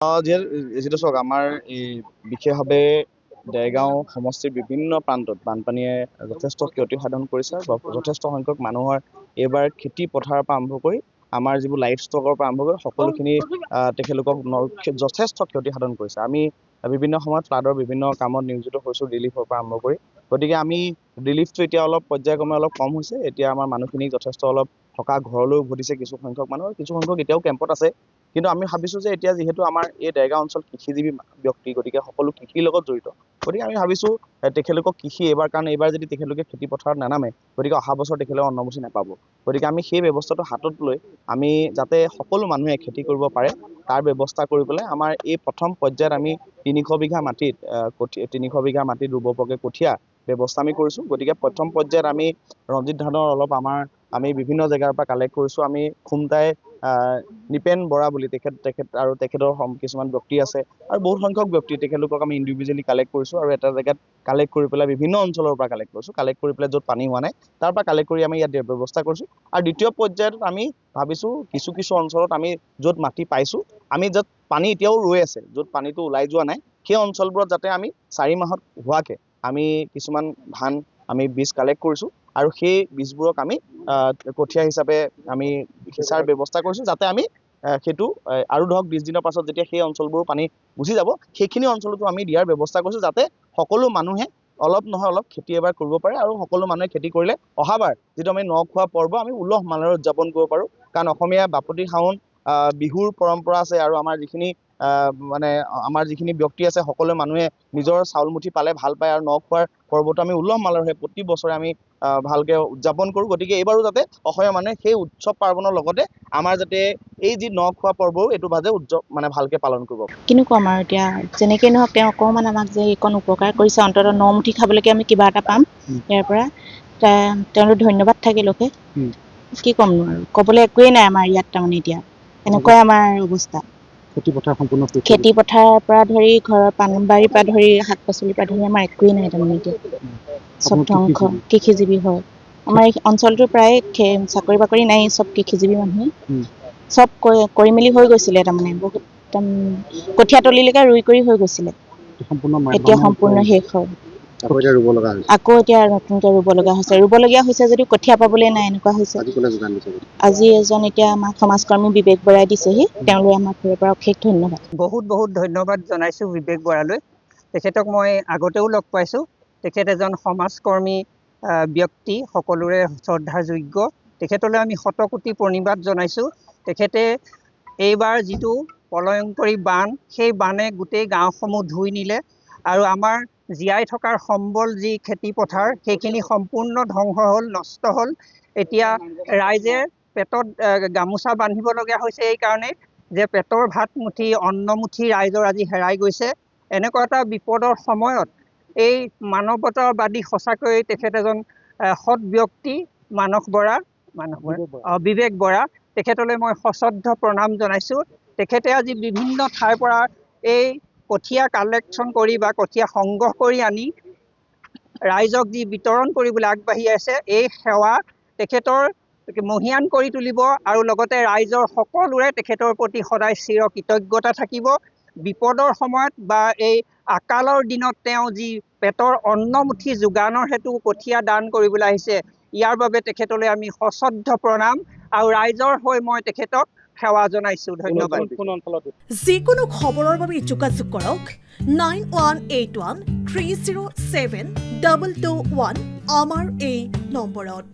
যিহেতু চাওক আমাৰ এই বিশেষভাৱে দেৰগাঁও সমষ্টিৰ বিভিন্ন প্ৰান্তত বানপানীয়ে যথেষ্ট ক্ষতি সাধন কৰিছে। যথেষ্ট সংখ্যক মানুহৰ এইবাৰ খেতি পথাৰৰ পৰা আৰম্ভ কৰি আমাৰ যিবোৰ লাইফ ষ্টকৰ পৰা আৰম্ভ কৰি সকলোখিনি তেখেতলোকক যথেষ্ট ক্ষতি সাধন কৰিছে। আমি বিভিন্ন সময়ত ফ্লাডৰ বিভিন্ন কামত নিয়োজিত হৈছোঁ, ৰিলিফৰ পৰা আৰম্ভ কৰি। গতিকে আমি ৰিলিফটো এতিয়া অলপ পৰ্যায়ক্ৰমে অলপ কম হৈছে। এতিয়া আমাৰ মানুহখিনিক যথেষ্ট অলপ থকা ঘৰলৈ উভতিছে কিছু সংখ্যক মানুহ, কিছু সংখ্যক এতিয়াও কেম্পত আছে। কিন্তু আমি ভাবিছোঁ যে এতিয়া যিহেতু আমাৰ এই দেৰগাঁও অঞ্চল কৃষিজীৱী ব্যক্তি, গতিকে সকলো কৃষিৰ লগত জড়িত। গতিকে আমি ভাবিছোঁ তেখেতলোকক কৃষি কাৰণ এইবাৰ যদি তেখেতলোকে খেতি পথাৰত নানামে, গতিকে অহা বছৰ তেখেতলোকে অন্নমুচি নাপাব। গতিকে আমি সেই ব্যৱস্থাটো হাতত লৈ আমি যাতে সকলো মানুহে খেতি কৰিব পাৰে তাৰ ব্যৱস্থা কৰি পেলাই আমাৰ এই প্ৰথম পৰ্যায়ত আমি 300 বিঘা মাটিত 300 বিঘা মাটিত ৰুব পৰাকৈ কঠীয়া ব্যৱস্থা আমি কৰিছোঁ। গতিকে প্ৰথম পৰ্যায়ত আমি ৰঞ্জিত ধানৰ অলপ আমি বিভিন্ন জেগাৰ পৰা কালেক্ট কৰিছোঁ। আমি খুমটাই নিপেন বৰা বুলি তেখেত আৰু তেখেতৰ কিছুমান ব্যক্তি আছে আৰু বহুত সংখ্যক ব্যক্তি, তেখেতলোকক আমি ইণ্ডিভিজুৱেলি কালেক্ট কৰিছোঁ আৰু এটা জেগাত কালেক্ট কৰি পেলাই বিভিন্ন অঞ্চলৰ পৰা কালেক্ট কৰিছোঁ। কালেক্ট কৰি পেলাই য'ত পানী হোৱা নাই তাৰ পৰা কালেক্ট কৰি আমি ইয়াত ব্যৱস্থা কৰিছোঁ। আৰু দ্বিতীয় পৰ্যায়ত আমি ভাবিছোঁ কিছু অঞ্চলত আমি য'ত মাটি পাইছোঁ, আমি য'ত পানী এতিয়াও ৰৈ আছে, য'ত পানীটো ওলাই যোৱা নাই, সেই অঞ্চলবোৰত যাতে আমি 4 মাহত হোৱাকৈ আমি কিছুমান ধান আমি বীজ কালেক্ট কৰিছোঁ আৰু সেই বীজবোৰক আমি কঠীয়া হিচাপে আমি সিঁচাৰ ব্যৱস্থা কৰিছোঁ, যাতে আমি সেইটো আৰু ধৰক 20 দিনৰ পাছত যেতিয়া সেই অঞ্চলবোৰ পানী গুচি যাব, সেইখিনি অঞ্চলতো আমি দিয়াৰ ব্যৱস্থা কৰিছোঁ, যাতে সকলো মানুহে অলপ নহয় অলপ খেতি এবাৰ কৰিব পাৰে আৰু সকলো মানুহে খেতি কৰিলে অহাবাৰ যিটো আমি ন খোৱা পৰ্ব আমি উলহ মালহেৰে উদযাপন কৰিব পাৰোঁ। কাৰণ অসমীয়া বাপতি সাহোন বিহুৰ পৰম্পৰা আছে আৰু আমাৰ যিখিনি আমাৰ যিখিনি ব্যক্তি আছে, সকলো মানুহে নিজৰ চাউল মুঠি পালে ভাল পায় আৰু ন খোৱাৰ পৰ্বটো আমি উলহ মালহেৰে প্ৰতি বছৰে আমি ভালকৈ উদযাপন কৰোঁ। গতিকে এইবাৰো যাতে অসমীয়া মানুহে সেই উৎসৱ পাৰ্বণৰ লগতে আমাৰ যাতে এই যি ন খোৱা পৰ্বও এইটো ভাজে ভালকৈ পালন কৰিব। কিনো ক'ম আৰু এতিয়া যেনেকৈ নহওক তেওঁ অকণমান আমাক যে এইকণ উপকাৰ কৰিছে, অন্ততঃ নমুঠি খাবলৈকে আমি কিবা এটা পাম ইয়াৰ পৰা। তেওঁলোক ধন্যবাদ থাকিলকে কি ক'মনো আৰু ক'বলৈ একোৱেই নাই আমাৰ ইয়াত। তাৰমানে এতিয়া এনেকুৱাই আমাৰ অৱস্থা। খেতি পথাৰৰ পৰা ধৰি ঘৰৰ বাৰীৰ পৰা ধৰি শাক পাচলিৰ পৰা ধৰি আমাৰ একোৱেই নাই তাৰমানে এতিয়া। চব ধ্বংস। কৃষিজীৱী হয় আমাৰ এই অঞ্চলটো প্ৰায় চাকৰি বাকৰি নাই, চব কৃষিজীৱী মানুহে চব কৰি মেলি হৈ গৈছিলে। তাৰমানে বহুত কঠীয়া তলিলৈকে ৰুই কৰি হৈ গৈছিলে, এতিয়া সম্পূৰ্ণ শেষ হয়। আকৌ এতিয়া নতুনকৈ ৰুব লগা হৈছে, ৰুবলগীয়া হৈছে যদিও কঠীয়া পাবলৈ নাই, এনেকুৱা হৈছে। আজি এজন এতিয়া আমাক সমাজকৰ্মী বিবেক বৰাই দিছেহি, তেওঁলোকে আমাৰ ফালৰ পৰা অশেষ ধন্যবাদ। বহুত ধন্যবাদ জনাইছোঁ বিবেক বৰালৈ। তেখেতক মই আগতেও লগ পাইছোঁ। তেখেত এজন সমাজকৰ্মী ব্যক্তি, সকলোৰে শ্ৰদ্ধাৰ যোগ্য। তেখেতলৈ আমি শতকোটি প্ৰণিবাদ জনাইছোঁ। তেখেতে এইবাৰ যিটো প্ৰলয়ংকৰী বান, সেই বানে গোটেই গাঁওসমূহ ধুই নিলে আৰু আমাৰ জীয়াই থকাৰ সম্বল যি খেতি পথাৰ, সেইখিনি সম্পূৰ্ণ ধ্বংস হ'ল, নষ্ট হ'ল। এতিয়া ৰাইজে পেটত গামোচা বান্ধিবলগীয়া হৈছে এই কাৰণেই যে পেটৰ ভাত মুঠি অন্নমুঠি ৰাইজৰ আজি হেৰাই গৈছে। এনেকুৱা এটা বিপদৰ সময়ত এই মানৱতাবাদী সঁচাকৈ তেখেত এজন সৎ ব্যক্তি বিবেক বৰা। তেখেতলৈ মই সশ্ৰদ্ধ প্ৰণাম জনাইছোঁ। তেখেতে আজি বিভিন্ন ঠাইৰ পৰা এই কঠীয়া কালেকশ্যন কৰি বা কঠীয়া সংগ্ৰহ কৰি আনি ৰাইজক যি বিতৰণ কৰিবলৈ আগবাঢ়ি আছে, এই সেৱা তেখেতৰ মহিয়ান কৰি তুলিব আৰু লগতে ৰাইজৰ সকলোৰে তেখেতৰ প্ৰতি সদায় চিৰ কৃতজ্ঞতা থাকিব। বিপদৰ সময়ত বা এই আকালৰ দিনত তেওঁ যি পেটৰ অন্নমুঠি যোগানৰ হেতু কঠীয়া দান কৰিবলৈ আহিছে, ইয়াৰ বাবে তেখেতলৈ আমি সশ্ৰদ্ধ প্ৰণাম আৰু ৰাইজৰ হৈ মই তেখেতক সেৱা জনাইছোঁ। ধন্যবাদ। যিকোনো খবৰৰ বাবে যোগাযোগ কৰক 9181307221 আমাৰ এই নম্বৰত।